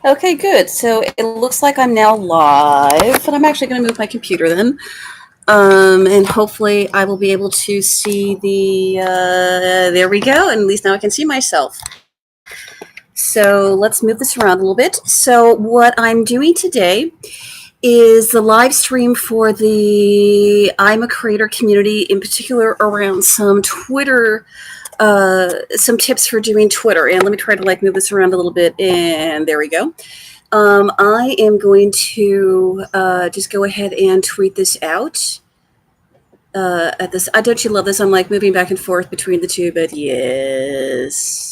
Okay, good. So it looks like I'm now live, but I'm actually going to move my computer then. And hopefully I will be able to see there we go. And at least now I can see myself. So let's move this around a little bit. So what I'm doing today is the live stream for the I'm a Creator community, in particular around some Twitter some tips for doing Twitter. And let me try to move this around a little bit. And there we go. I am going to just go ahead and tweet this out at this. Don't you love this? I'm moving back and forth between the two, but yes.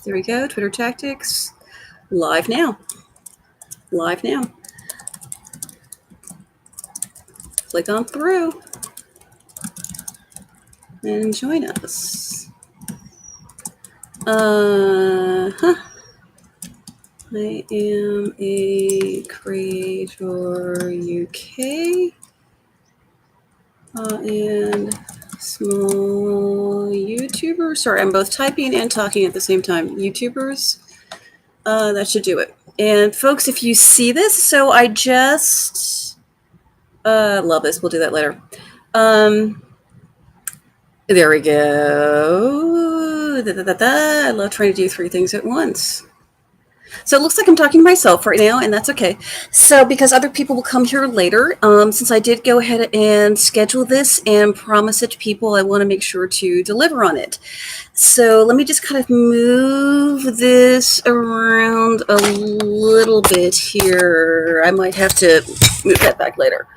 There we go. Twitter tactics. Live now. Live now. Click on through and join us. I am a Creator UK and small YouTubers. Sorry, I'm both typing and talking at the same time. YouTubers, that should do it. And folks, if you see this, so I just love this. We'll do that later. There we go. I love trying to do 3 things at once. So it looks like I'm talking to myself right now, and that's okay. So because other people will come here later, since I did go ahead and schedule this and promise it to people, I want to make sure to deliver on it. So let me just kind of move this around a little bit here. I might have to move that back later.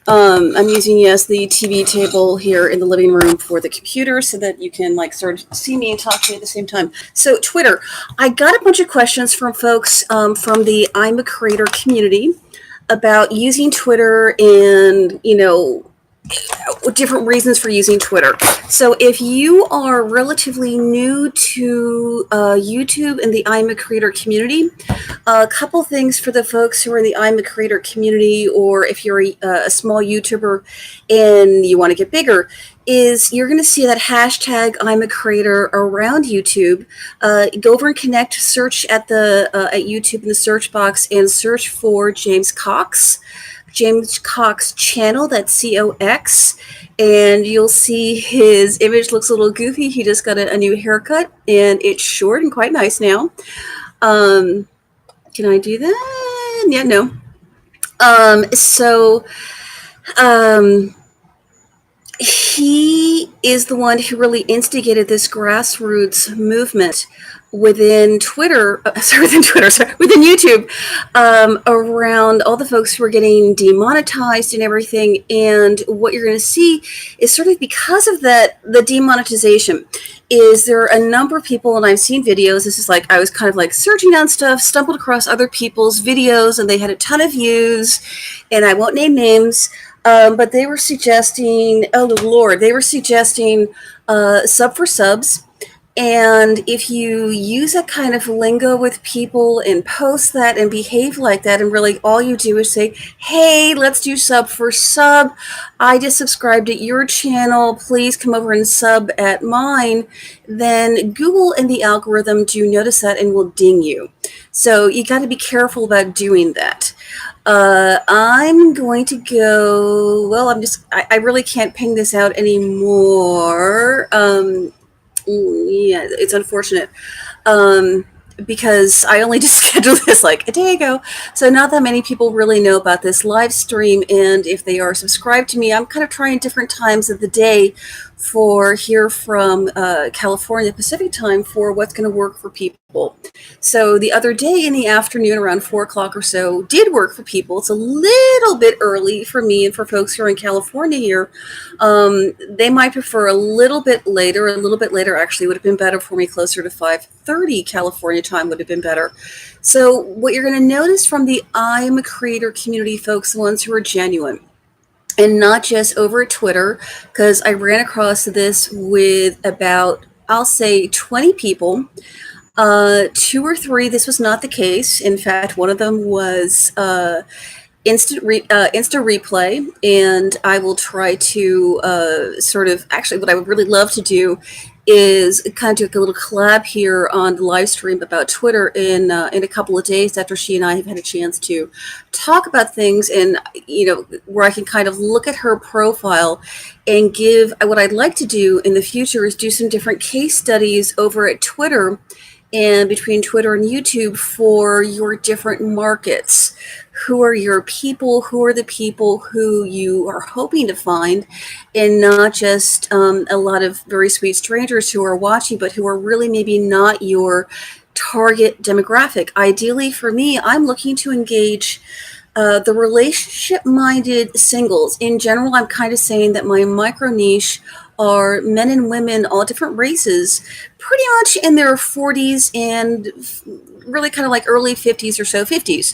I'm using, yes, the TV table here in the living room for the computer so that you can sort of see me and talk to me at the same time. So Twitter, I got a bunch of questions from folks from the I'm a Creator community about using Twitter and, different reasons for using Twitter. So if you are relatively new to YouTube and the I'm a Creator community, a couple things for the folks who are in the I'm a Creator community, or if you're a small YouTuber and you want to get bigger, is you're going to see that hashtag I'm a Creator around YouTube. Go over and connect, search at YouTube in the search box and search for James Cox channel, that's COX, and you'll see his image looks a little goofy. He just got a new haircut and it's short and quite nice now. Can I do that? Yeah, no. He is the one who really instigated this grassroots movement within within YouTube, around all the folks who are getting demonetized and everything. And what you're going to see is sort of because of that, the demonetization is there are a number of people, and I've seen videos. This is I was kind of searching on stuff, stumbled across other people's videos, and they had a ton of views, and I won't name names. But they were suggesting, sub for subs. And if you use that kind of lingo with people and post that and behave like that, and really all you do is say, hey, let's do sub for sub. I just subscribed at your channel. Please come over and sub at mine. Then Google and the algorithm do notice that and will ding you. So you got to be careful about doing that. I'm going to go, well, I really can't ping this out anymore. Yeah, it's unfortunate. Because I only just scheduled this a day ago. So not that many people really know about this live stream. And if they are subscribed to me, I'm kind of trying different times of the day for here from California Pacific time for what's going to work for people. So the other day in the afternoon around 4 o'clock or so did work for people. It's a little bit early for me and for folks who are in California here. They might prefer a little bit later. A little bit later actually would have been better for me, closer to 5:30 California time would have been better. So what you're going to notice from the I'm a Creator community folks, the ones who are genuine, and not just over at Twitter, because I ran across this with about, I'll say, 20 people. 2 or 3, this was not the case. In fact, one of them was Insta Replay, and I will try to actually what I would really love to do is kind of do like a little collab here on the live stream about Twitter in a couple of days after she and I have had a chance to talk about things, and where I can kind of look at her profile and give what I'd like to do in the future is do some different case studies over at Twitter and between Twitter and YouTube for your different markets. Who are your people? Who are the people who you are hoping to find? And not just a lot of very sweet strangers who are watching, but who are really maybe not your target demographic. Ideally, for me, I'm looking to engage the relationship-minded singles. In general, I'm kind of saying that my micro niche are men and women, all different races, pretty much in their 40s and really kind of like early 50s or so 50s.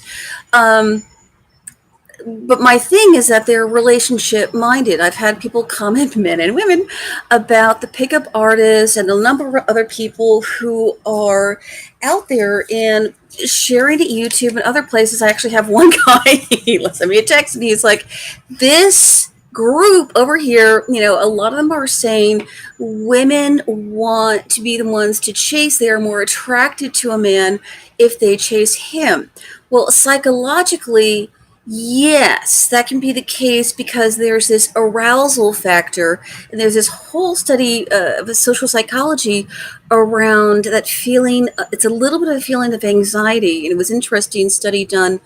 But my thing is that they're relationship minded. I've had people comment, men and women, about the pickup artists and a number of other people who are out there and sharing to YouTube and other places. I actually have one guy, he sent me a text and he's like, this group over here, a lot of them are saying women want to be the ones to chase. They are more attracted to a man if they chase him. Well, psychologically, yes, that can be the case because there's this arousal factor, and there's this whole study of social psychology around that feeling. It's a little bit of a feeling of anxiety, and it was an interesting study done.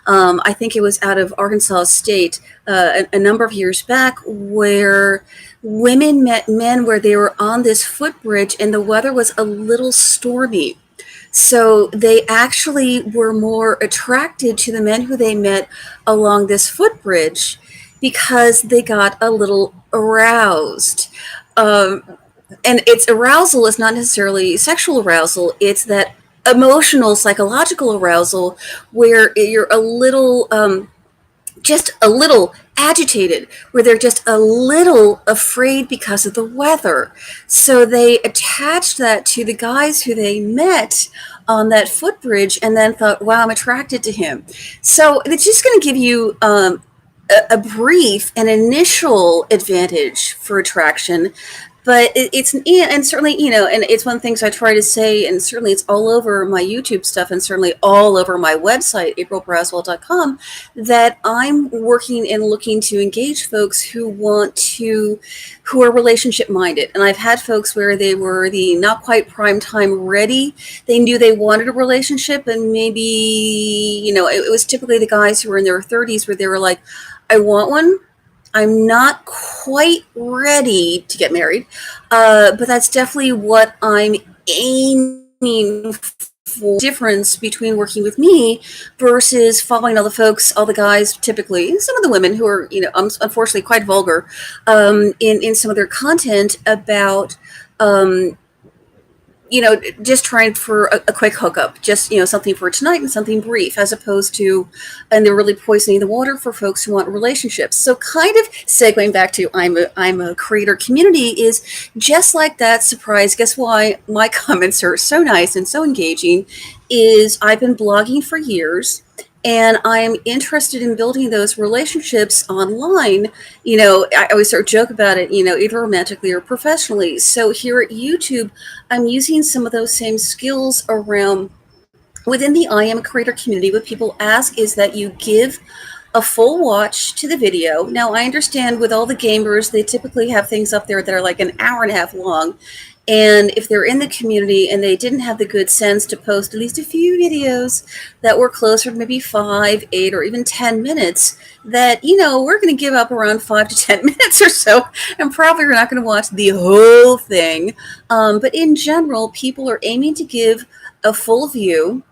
I think it was out of Arkansas State a number of years back, where women met men where they were on this footbridge, and the weather was a little stormy. So they actually were more attracted to the men who they met along this footbridge because they got a little aroused. And its arousal is not necessarily sexual arousal. It's that emotional, psychological arousal where you're a little, just a little agitated, where they're just a little afraid because of the weather. So they attached that to the guys who they met on that footbridge and then thought, wow, I'm attracted to him. So it's just going to give you a brief and initial advantage for attraction. But it's, and certainly, and it's one of the things I try to say, and certainly it's all over my YouTube stuff and certainly all over my website, aprilbraswell.com, that I'm working and looking to engage folks who are relationship minded. And I've had folks where they were the not quite prime time ready. They knew they wanted a relationship, and maybe, it was typically the guys who were in their 30s where they were like, I want one. I'm not quite ready to get married, but that's definitely what I'm aiming for. Difference between working with me versus following all the guys, typically, and some of the women who are, unfortunately quite vulgar in some of their content about, just trying for a quick hookup, just, something for tonight and something brief, as opposed to, and they're really poisoning the water for folks who want relationships. So kind of segueing back to I'm a creator community is just like that. Surprise. Guess why my comments are so nice and so engaging is I've been blogging for years. And I'm interested in building those relationships online. I always sort of joke about it, either romantically or professionally. So here at YouTube, I'm using some of those same skills around within the I Am a Creator community. What people ask is that you give a full watch to the video. Now, I understand with all the gamers, they typically have things up there that are like an hour and a half long. And if they're in the community and they didn't have the good sense to post at least a few videos that were closer to maybe 5, 8, or even 10 minutes, that, we're going to give up around 5 to 10 minutes or so, and probably we're not going to watch the whole thing. But in general, people are aiming to give a full view,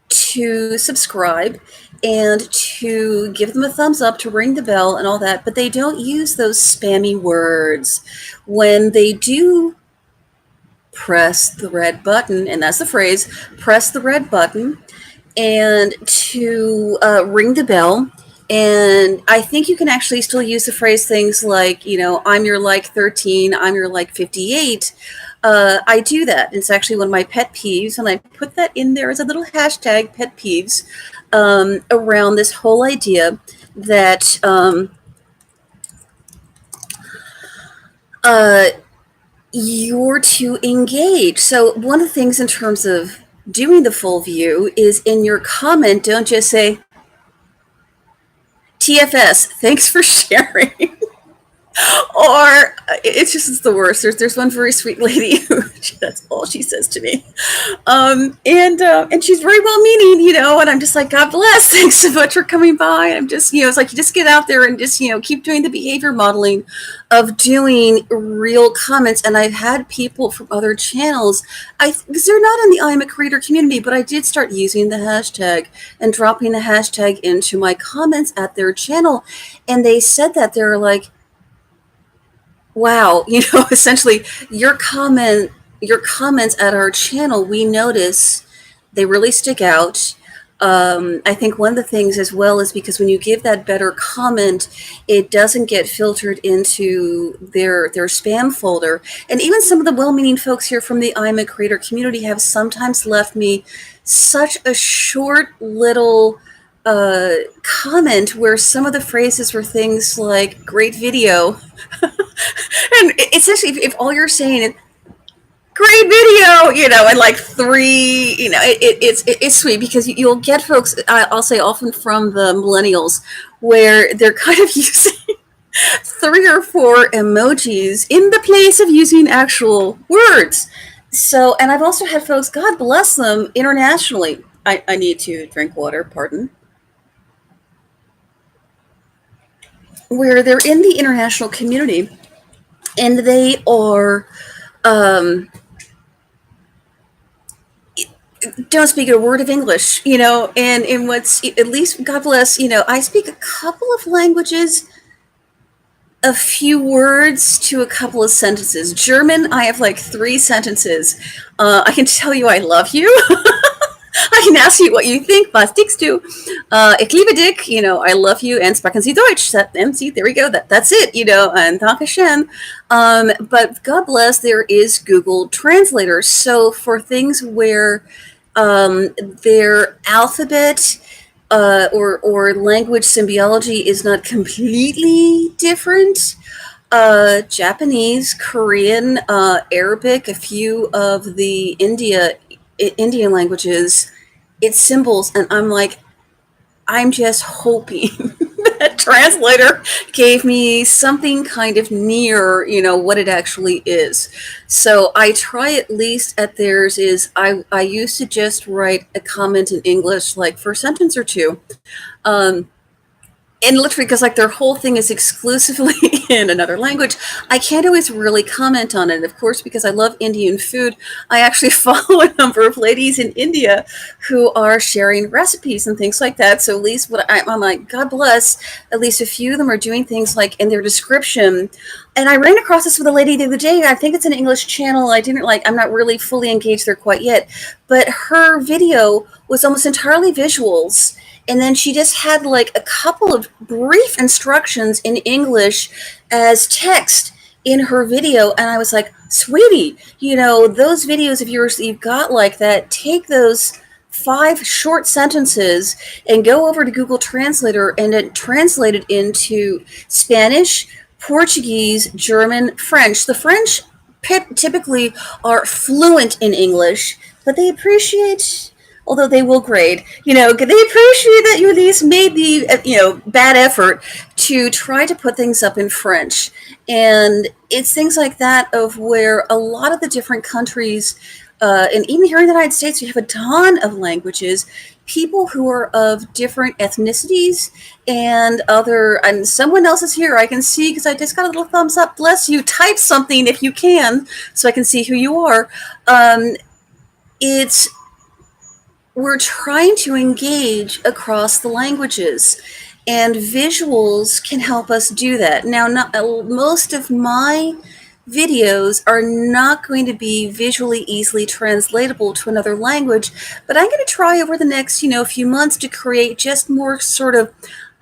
to subscribe, and to give them a thumbs up, to ring the bell and all that, but they don't use those spammy words. When they do press the red button, and that's the phrase, press the red button, and to ring the bell. And I think you can actually still use the phrase things like, I'm your like 13, I'm your like 58. I do that. It's actually one of my pet peeves, and I put that in there as a little hashtag, pet peeves, around this whole idea that you're to engage. So one of the things in terms of doing the full view is in your comment, don't just say, TFS, thanks for sharing. Or it's the worst. There's one very sweet lady who that's all she says to me, and she's very well meaning, and I'm just like, God bless, thanks so much for coming by. And I'm just, it's like you just get out there and just keep doing the behavior modeling of doing real comments. And I've had people from other channels, because they're not in the I'm a Creator community, but I did start using the hashtag and dropping the hashtag into my comments at their channel, and they said that they're like, wow, essentially your comments at our channel, we notice they really stick out. I think one of the things as well is because when you give that better comment, it doesn't get filtered into their spam folder. And even some of the well-meaning folks here from the I'm a Creator community have sometimes left me such a short little comment where some of the phrases were things like great video. And essentially, if all you're saying is great video, and like three, it's sweet because you'll get folks, I'll say often from the millennials, where they're kind of using 3 or 4 emojis in the place of using actual words. So, and I've also had folks, God bless them, internationally. I need to drink water, pardon. Where they're in the international community and they are don't speak a word of English, and in what's, at least, God bless, I speak a couple of languages, a few words to a couple of sentences. German, I have like 3 sentences. I can tell you I love you. I can ask you what you think. Was denkst du? Ich liebe dich. I love you. And sprechen Sie Deutsch? And see, there we go. That's it. And Dankeschön. But God bless, there is Google Translator. So for things where their alphabet or language symbiology is not completely different, Japanese, Korean, Arabic, a few of the Indian languages, it's symbols, and I'm just hoping that translator gave me something kind of near, what it actually is. So I try, at least at theirs, is I used to just write a comment in English, like for a sentence or two. And literally, because like their whole thing is exclusively in another language, I can't always really comment on it. Of course, because I love Indian food, I actually follow a number of ladies in India who are sharing recipes and things like that. So at least I'm like, God bless, at least a few of them are doing things like in their description. And I ran across this with a lady the other day. I think it's an English channel. I'm not really fully engaged there quite yet, but her video was almost entirely visuals. And then she just had like a couple of brief instructions in English as text in her video. And I was like, sweetie, those videos of yours that you've got like that, take those 5 short sentences and go over to Google Translator and then translate it into Spanish, Portuguese, German, French. The French typically are fluent in English, but they appreciate, although they will grade, they appreciate that you at least made the, bad effort to try to put things up in French. And it's things like that of where a lot of the different countries, and even here in the United States, we have a ton of languages, people who are of different ethnicities and someone else is here. I can see, because I just got a little thumbs up. Bless you. Type something if you can, so I can see who you are. We're trying to engage across the languages, and visuals can help us do that. Now, most of my videos are not going to be visually easily translatable to another language, but I'm going to try over the next, few months to create just more sort of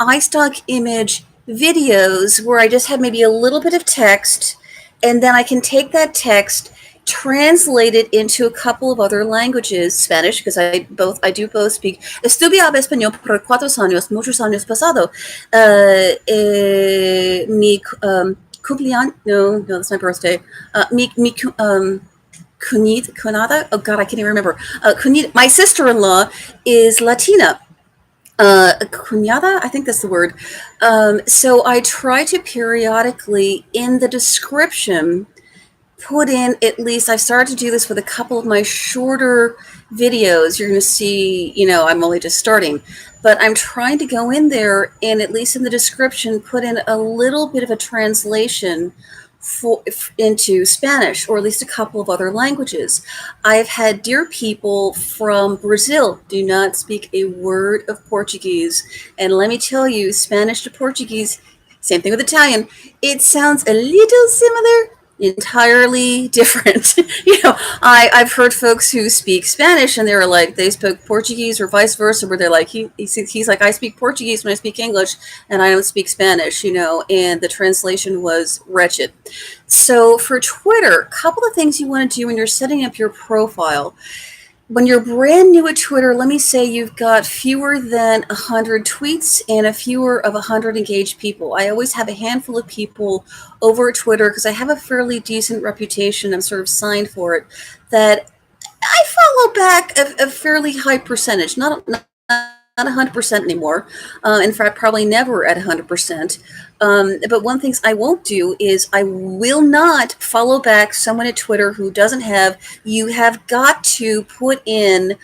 iStock image videos where I just have maybe a little bit of text, and then I can take that text, translate it into a couple of other languages. Spanish, because I do both speak. Estudiaba español por 4 años, muchos años pasado. Mi no, that's my birthday. Kunada. Oh God, I can't even remember. Kunida, my sister-in-law is Latina. Cuñada, I think that's the word. So I try to periodically in the description put in at least, I've started to do this with a couple of my shorter videos. You're going to see, I'm only just starting, but I'm trying to go in there and at least in the description put in a little bit of a translation into Spanish, or at least a couple of other languages. I've had dear people from Brazil do not speak a word of Portuguese. And let me tell you, Spanish to Portuguese, same thing with Italian, it sounds a little similar, entirely different. I've heard folks who speak Spanish and they're like, they spoke Portuguese or vice versa, where they're like, he's like, I speak Portuguese when I speak English and I don't speak Spanish, and the translation was wretched. So for Twitter, a couple of things you want to do when you're setting up your profile. When you're brand new at Twitter, let me say you've got fewer than 100 tweets and a fewer of 100 engaged people. I always have a handful of people over at Twitter because I have a fairly decent reputation. I'm sort of signed for it, that I follow back a fairly high percentage, not 100% anymore. In fact, probably never at 100%. But one thing I won't do is I will not follow back someone at Twitter who doesn't have, you have got to put in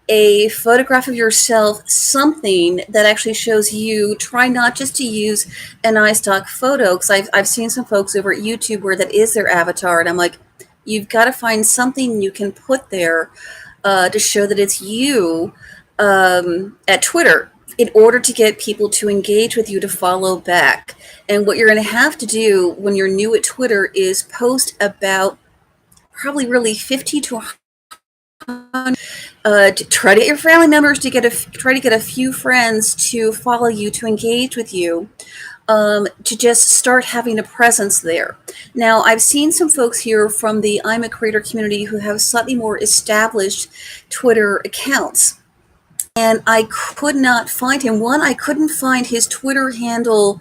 a photograph of yourself, something that actually shows you. Try not just to use an iStock photo, because I've seen some folks over at YouTube where that is their avatar, and I'm like, you've got to find something you can put there to show that it's you at Twitter, in order to get people to engage with you, to follow back. And what you're going to have to do when you're new at Twitter is post about probably really 50 to 100. To try to get your family members to try to get a few friends to follow you, to engage with you, to just start having a presence there. Now, I've seen some folks here from the I'm a Creator community who have slightly more established Twitter accounts. And I could not find him. One, I couldn't find his Twitter handle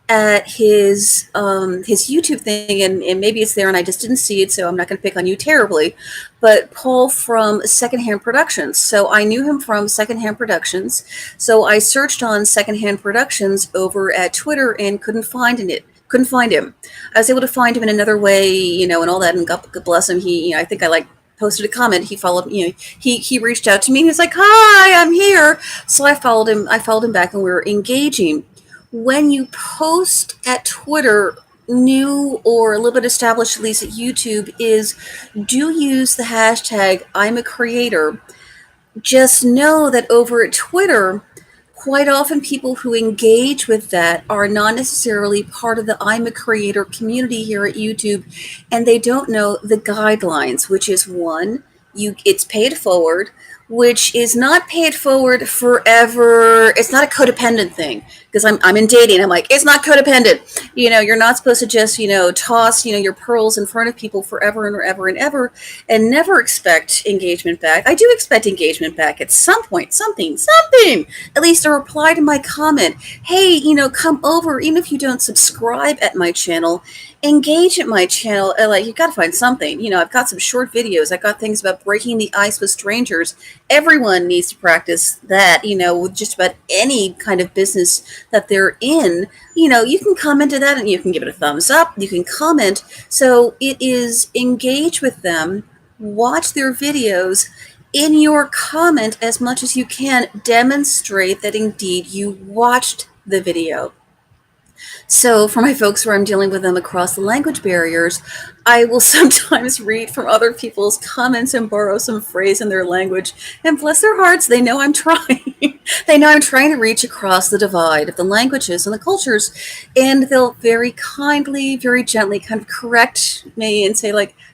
at his YouTube thing, and maybe it's there and I just didn't see it, so I'm not going to pick on you terribly. But Paul from Secondhand Productions. So I knew him from Secondhand Productions. So I searched on Secondhand Productions over at Twitter and couldn't find him. I was able to find him in another way, and all that, and God bless him. He, I think I posted a comment. He followed, he reached out to me and he's like, hi, I'm here. So I followed him back and we were engaging. When you post at Twitter, new or a little bit established, at least at YouTube, is do use the hashtag I'm a Creator. Just know that over at Twitter, quite often people who engage with that are not necessarily part of the I'm a Creator community here at YouTube, and they don't know the guidelines, which is one, it's paid forward, which is not paid forward forever. It's not a codependent thing, because I'm in dating. I'm like, it's not codependent. You're not supposed to just, toss, your pearls in front of people forever and ever and ever and never expect engagement back. I do expect engagement back at some point, something, at least a reply to my comment. Hey, come over, even if you don't subscribe at my channel, engage at my channel. You've got to find something. I've got some short videos. I got things about breaking the ice with strangers. Everyone needs to practice that, with just about any kind of business that they're in. You can comment to that and you can give it a thumbs up. You can comment. So it is engage with them, watch their videos. In your comment, as much as you can, demonstrate that indeed you watched the video. So for my folks where I'm dealing with them across the language barriers, I will sometimes read from other people's comments and borrow some phrase in their language. And bless their hearts, they know I'm trying. They know I'm trying to reach across the divide of the languages and the cultures. And they'll very kindly, very gently kind of correct me and say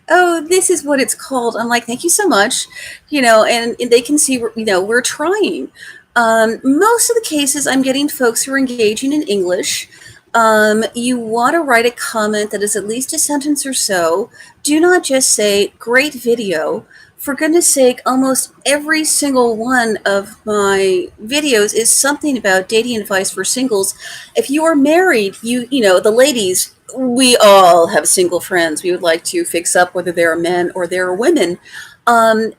oh, this is what it's called. I'm like, thank you so much. And they can see, we're trying. Most of the cases, I'm getting folks who are engaging in English. You want to write a comment that is at least a sentence or so. Do not just say, great video. For goodness sake, almost every single one of my videos is something about dating advice for singles. If you are married, the ladies, we all have single friends we would like to fix up, whether they're men or they're women.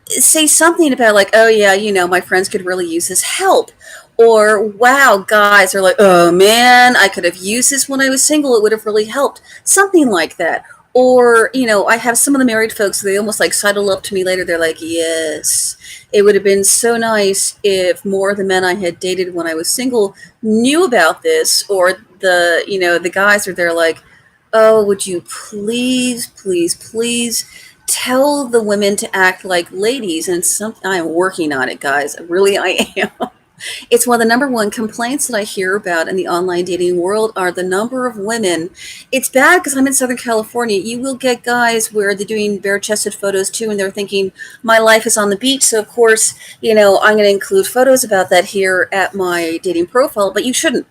Say something about like, oh yeah, my friends could really use this help. Or wow, guys are like, oh man, I could have used this when I was single. It would have really helped. Something like that. Or, I have some of the married folks, they almost like sidle up to me later. They're like, yes, it would have been so nice if more of the men I had dated when I was single knew about this. Or the guys are there like, oh, would you please, please, please tell the women to act like ladies? And I'm working on it, guys. Really, I am. It's one of the number one complaints that I hear about in the online dating world are the number of women. It's bad because I'm in Southern California. You will get guys where they're doing bare-chested photos too, and they're thinking, my life is on the beach, so of course, I'm going to include photos about that here at my dating profile, but you shouldn't.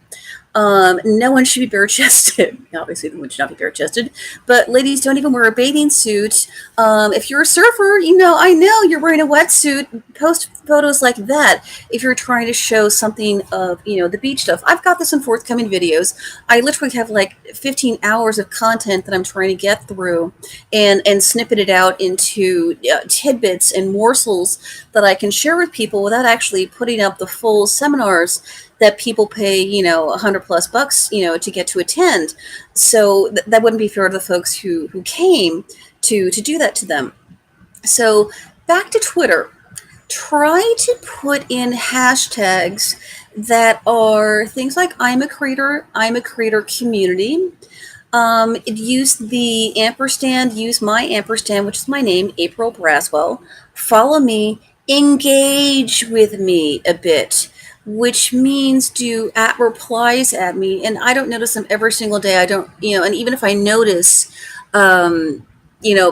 No one should be bare-chested. Obviously, the women should not be bare-chested. But ladies, don't even wear a bathing suit. If you're a surfer, I know you're wearing a wetsuit. Post photos like that if you're trying to show something of, the beach stuff. I've got this in forthcoming videos. I literally have like 15 hours of content that I'm trying to get through and snippet it out into tidbits and morsels that I can share with people without actually putting up the full seminars that people pay, 100+ bucks, to get to attend. So that wouldn't be fair to the folks who came to do that to them. So back to Twitter. Try to put in hashtags that are things like I'm a creator community. Use the ampersand, use my ampersand, which is my name, April Braswell. Follow me, engage with me a bit, which means do at replies at me. And I don't notice them every single day. I don't, and even if I notice,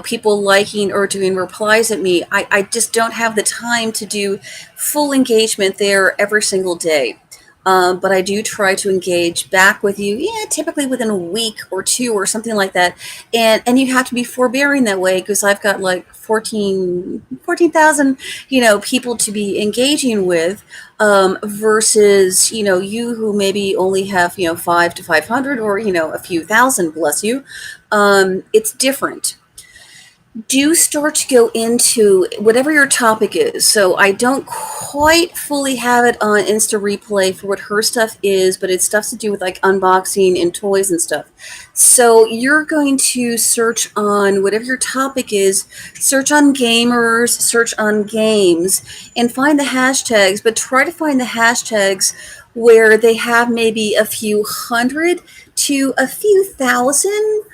people liking or doing replies at me, I just don't have the time to do full engagement there every single day. But I do try to engage back with you, typically within a week or two or something like that. And you have to be forbearing that way because I've got like 14,000, people to be engaging with, versus, you who maybe only have, 5 to 500 or, a few thousand, bless you. It's different. Do start to go into whatever your topic is. So I don't quite fully have it on Insta Replay for what her stuff is, but it's stuff to do with like unboxing and toys and stuff. So you're going to search on whatever your topic is, search on gamers, search on games, and find the hashtags, but try to find the hashtags where they have maybe a few hundred to a few thousand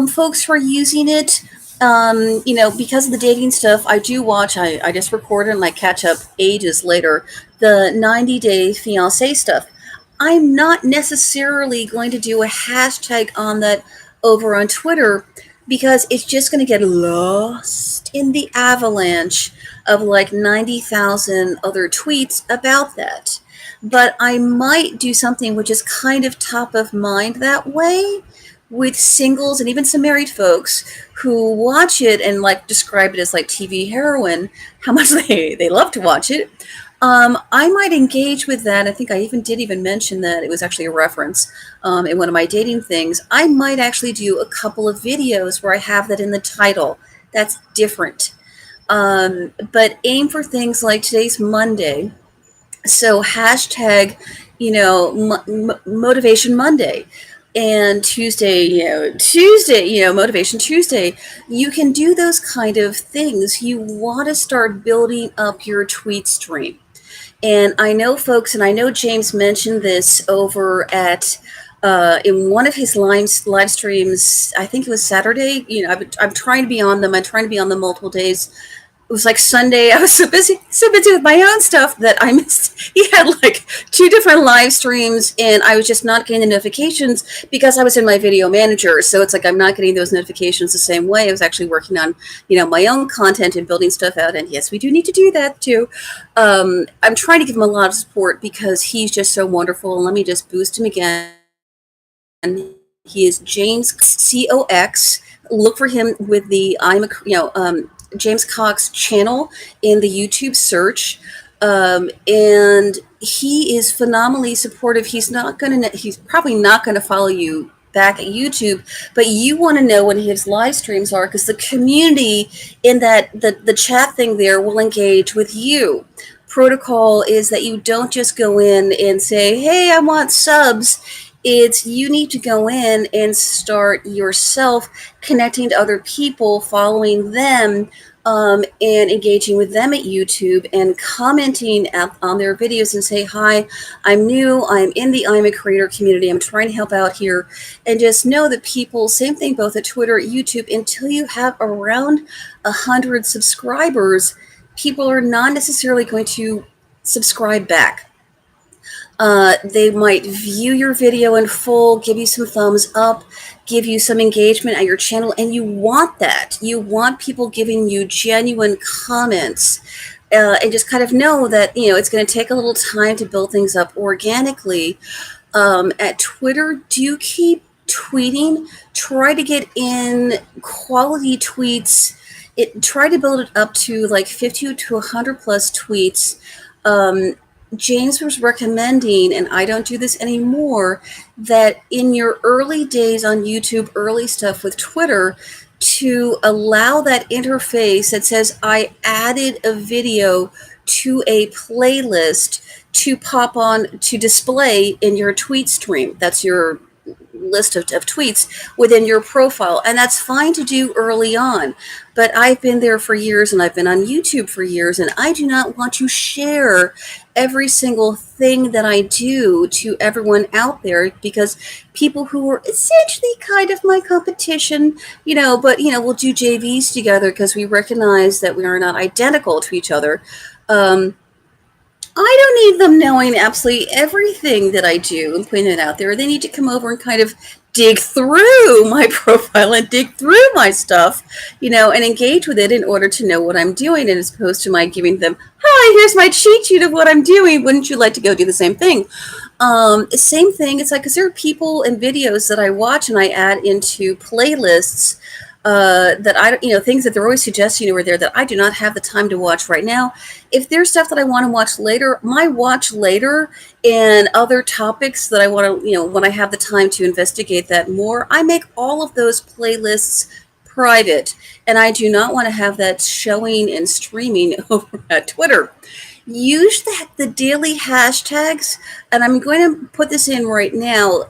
folks who are using it. Because of the dating stuff, I do watch, I just recorded and I catch up ages later, the 90-day fiance stuff. I'm not necessarily going to do a hashtag on that over on Twitter because it's just going to get lost in the avalanche of like 90,000 other tweets about that. But I might do something which is kind of top of mind that way with singles and even some married folks who watch it and like describe it as like TV heroin, how much they love to watch it. I might engage with that. I think I did mention that it was actually a reference in one of my dating things. I might actually do a couple of videos where I have that in the title. That's different. But aim for things like today's Monday. So hashtag, Motivation Monday. And Tuesday, Motivation Tuesday. You can do those kind of things. You want to start building up your tweet stream. And I know folks, and I know James mentioned this over at in one of his live streams. I think it was Saturday. I'm trying to be on them. I'm trying to be on them multiple days. It was like Sunday. I was so busy with my own stuff that I missed. He had like 2 different live streams, and I was just not getting the notifications because I was in my video manager. So it's like I'm not getting those notifications the same way. I was actually working on, my own content and building stuff out. And yes, we do need to do that too. I'm trying to give him a lot of support because he's just so wonderful. And let me just boost him again. He is James Cox. Look for him with the James Cox channel in the YouTube search. And he is phenomenally supportive. He's probably not going to follow you back at YouTube, but you want to know when his live streams are because the community in that the chat thing there will engage with you. Protocol is that you don't just go in and say, hey, I want subs. It's you need to go in and start yourself connecting to other people, following them, and engaging with them at YouTube and commenting on their videos and say, hi, I'm new, I'm in the I'm a Creator community, I'm trying to help out here. And just know that people, same thing both at Twitter, YouTube, until you have around 100 subscribers, people are not necessarily going to subscribe back. They might view your video in full, give you some thumbs up, give you some engagement at your channel, and you want that. You want people giving you genuine comments, and just kind of know that, it's going to take a little time to build things up organically. At Twitter, do keep tweeting. Try to get in quality tweets. Try to build it up to like 50 to 100 plus tweets. James was recommending, and I don't do this anymore, that in your early days on YouTube, early stuff with Twitter, to allow that interface that says, I added a video to a playlist to pop on to display in your tweet stream. That's your list of tweets within your profile, and that's fine to do early on, but I've been there for years and I've been on YouTube for years, and I do not want to share every single thing that I do to everyone out there, because people who are essentially kind of my competition, but we'll do JVs together because we recognize that we are not identical to each other. I don't need them knowing absolutely everything that I do and putting it out there. They need to come over and kind of dig through my profile and dig through my stuff, and engage with it in order to know what I'm doing, and as opposed to my giving them, hi, here's my cheat sheet of what I'm doing. Wouldn't you like to go do the same thing? Same thing. It's like, because there are people and videos that I watch and I add into playlists that I, things that they're always suggesting over there that I do not have the time to watch right now. If there's stuff that I want to watch later, my watch later and other topics that I want to, when I have the time to investigate that more, I make all of those playlists private, and I do not want to have that showing and streaming over at Twitter. Use the daily hashtags, and I'm going to put this in right now.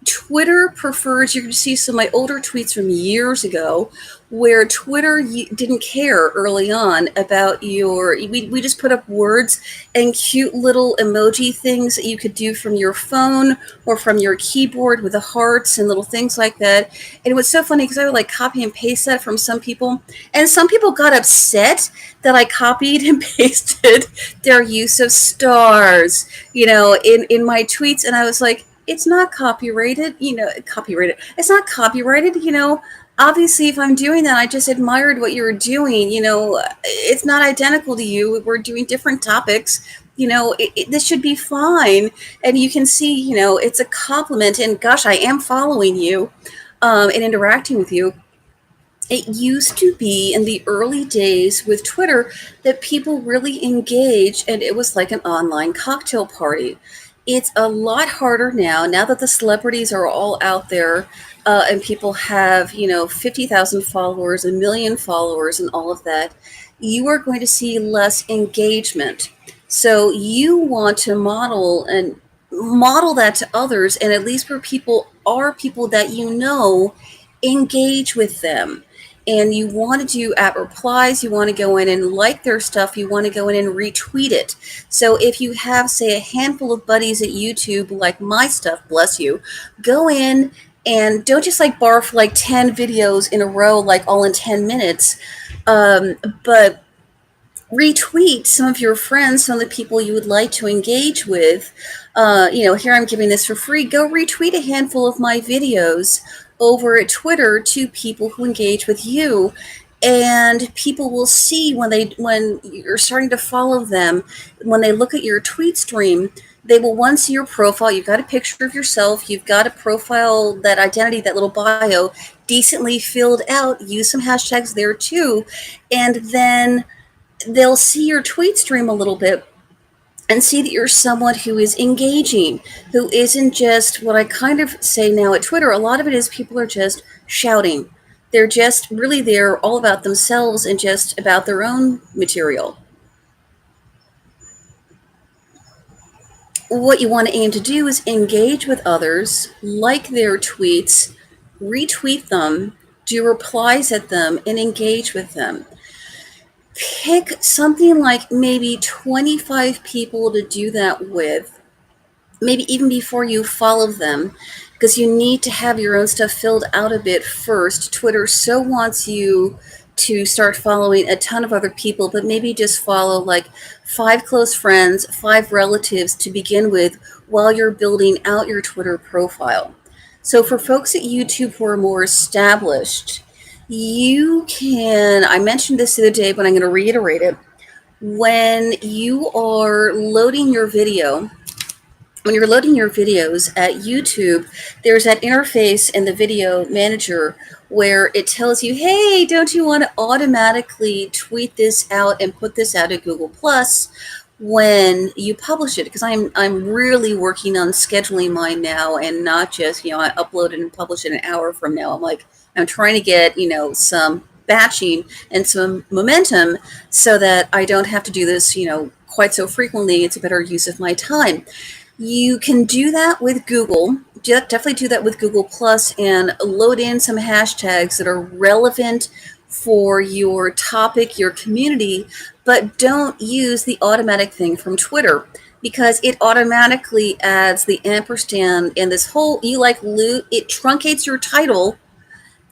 Twitter prefers, you're going to see some of my older tweets from years ago where Twitter didn't care early on about we just put up words and cute little emoji things that you could do from your phone or from your keyboard with the hearts and little things like that. And it was so funny because I would like copy and paste that from some people, and some people got upset that I copied and pasted their use of stars, in my tweets. And I was like, it's not copyrighted, It's not copyrighted, Obviously, if I'm doing that, I just admired what you were doing. It's not identical to you. We're doing different topics. This should be fine. And you can see, it's a compliment. And gosh, I am following you and interacting with you. It used to be in the early days with Twitter that people really engaged, and it was like an online cocktail party. It's a lot harder now that the celebrities are all out there and people have, 50,000 followers, 1 million followers, and all of that. You are going to see less engagement. So you want to model that to others, and at least where people that engage with them. And you want to do at replies, you want to go in and like their stuff, you want to go in and retweet it. So if you have, say, a handful of buddies at YouTube like my stuff, bless you, go in and don't just like barf like 10 videos in a row, like all in 10 minutes, but retweet some of your friends, some of the people you would like to engage with. Here I'm giving this for free. Go retweet a handful of my videos over at Twitter to people who engage with you, and people will see when you're starting to follow them, when they look at your tweet stream, they will see your profile. You've got a picture of yourself, you've got a profile, that identity, that little bio decently filled out. Use some hashtags there too, and then they'll see your tweet stream a little bit. and see that you're someone who is engaging, who isn't just what I kind of say now at Twitter. A lot of it is people are just shouting. They're just really there all about themselves and just about their own material. What you want to aim to do is engage with others, like their tweets, retweet them, do replies at them, and engage with them. Pick something like maybe 25 people to do that with, maybe even before you follow them, because you need to have your own stuff filled out a bit first. Twitter so wants you to start following a ton of other people, but maybe just follow like 5 close friends, 5 relatives to begin with while you're building out your Twitter profile. So for folks at YouTube who are more established, you can, I mentioned this the other day, but I'm going to reiterate it. When you are loading your video, when you're loading your videos at YouTube, there's that interface in the video manager where it tells you, hey, don't you want to automatically tweet this out and put this out at Google Plus when you publish it? Because I'm really working on scheduling mine now, and not just, I upload it and publish it an hour from now. I'm trying to get, some batching and some momentum so that I don't have to do this, quite so frequently. It's a better use of my time. You can do that with Google. Definitely do that with Google Plus and load in some hashtags that are relevant for your topic, your community, but don't use the automatic thing from Twitter, because it automatically adds the ampersand and this whole, it truncates your title,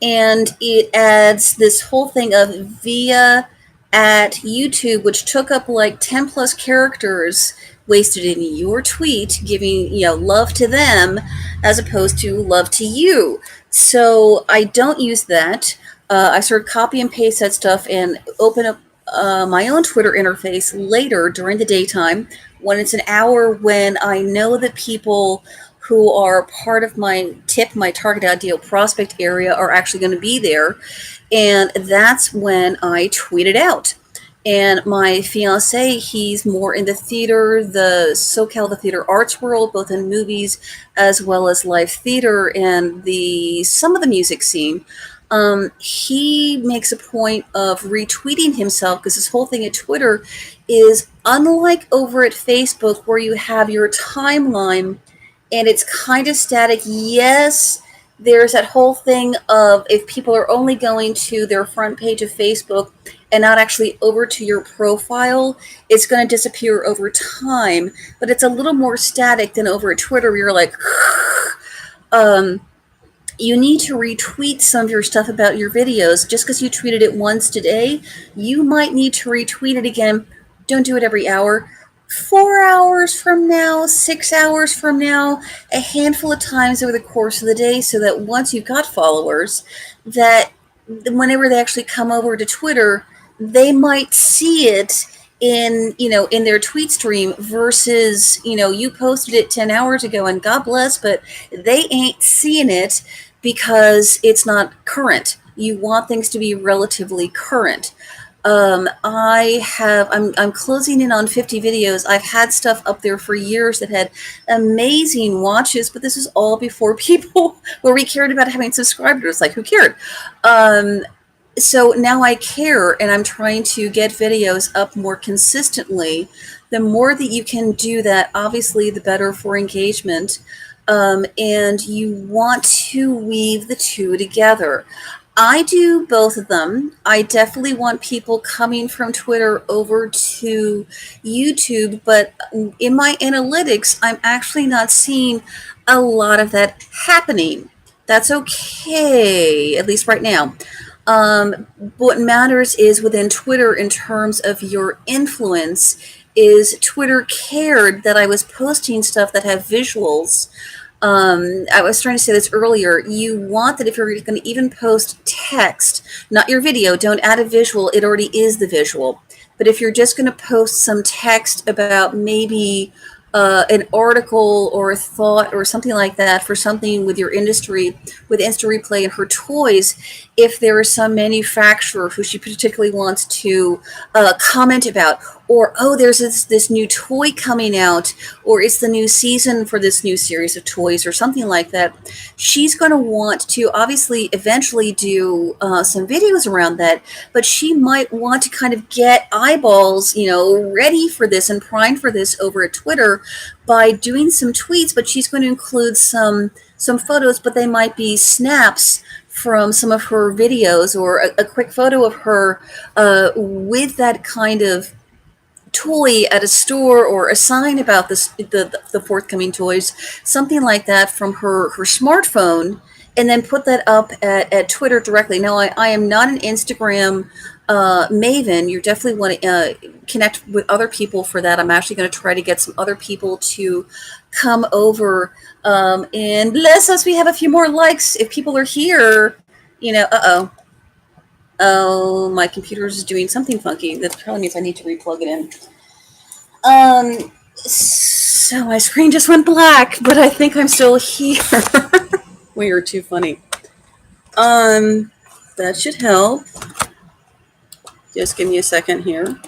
and it adds this whole thing of via at YouTube, which took up like 10 plus characters wasted in your tweet, giving love to them as opposed to love to you. So I don't use that. I sort of copy and paste that stuff and open up my own Twitter interface later during the daytime when it's an hour when I know that people who are part of my target ideal prospect area are actually going to be there. And that's when I tweet it out. And my fiance, he's more in the theater, the theater arts world, both in movies as well as live theater and some of the music scene. He makes a point of retweeting himself, because this whole thing at Twitter is unlike over at Facebook, where you have your timeline and it's kind of static. Yes, there's that whole thing of if people are only going to their front page of Facebook and not actually over to your profile, it's going to disappear over time. But it's a little more static than over at Twitter, where you're like, you need to retweet some of your stuff about your videos. Just because you tweeted it once today, you might need to retweet it again. Don't do it every hour. 4 hours from now, 6 hours from now, a handful of times over the course of the day, so that once you've got followers, that whenever they actually come over to Twitter, they might see it in their tweet stream, versus you posted it 10 hours ago and God bless, but they ain't seeing it because it's not current. You want things to be relatively current. I'm closing in on 50 videos. I've had stuff up there for years that had amazing watches, but this is all before people where we cared about having subscribers. Like, who cared? So now I care, and I'm trying to get videos up more consistently. The more that you can do that, obviously, the better for engagement. And you want to weave the two together. I do both of them. I definitely want people coming from Twitter over to YouTube, but in my analytics, I'm actually not seeing a lot of that happening. That's okay, at least right now. What matters is within Twitter, in terms of your influence, is Twitter cared that I was posting stuff that have visuals. I was trying to say this earlier. You want that if you're going to even post text, not your video, don't add a visual. It already is the visual. But if you're just going to post some text about maybe an article or a thought or something like that for something with your industry, with Insta Replay and her toys, if there is some manufacturer who she particularly wants to comment about, or oh, there's this new toy coming out, or it's the new season for this new series of toys or something like that, she's going to want to obviously eventually do some videos around that, but she might want to kind of get eyeballs, ready for this and primed for this over at Twitter by doing some tweets. But she's going to include some photos, but they might be snaps from some of her videos, or a quick photo of her with that kind of toy at a store, or a sign about the forthcoming toys, something like that from her smartphone, and then put that up at Twitter directly. Now, I am not an Instagram maven. You definitely want to connect with other people for that. I'm actually going to try to get some other people to come over, and bless us, we have a few more likes. If people are here, oh, my computer is doing something funky. That probably means I need to replug it in. So my screen just went black, but I think I'm still here. We are too funny. That should help. Just give me a second here.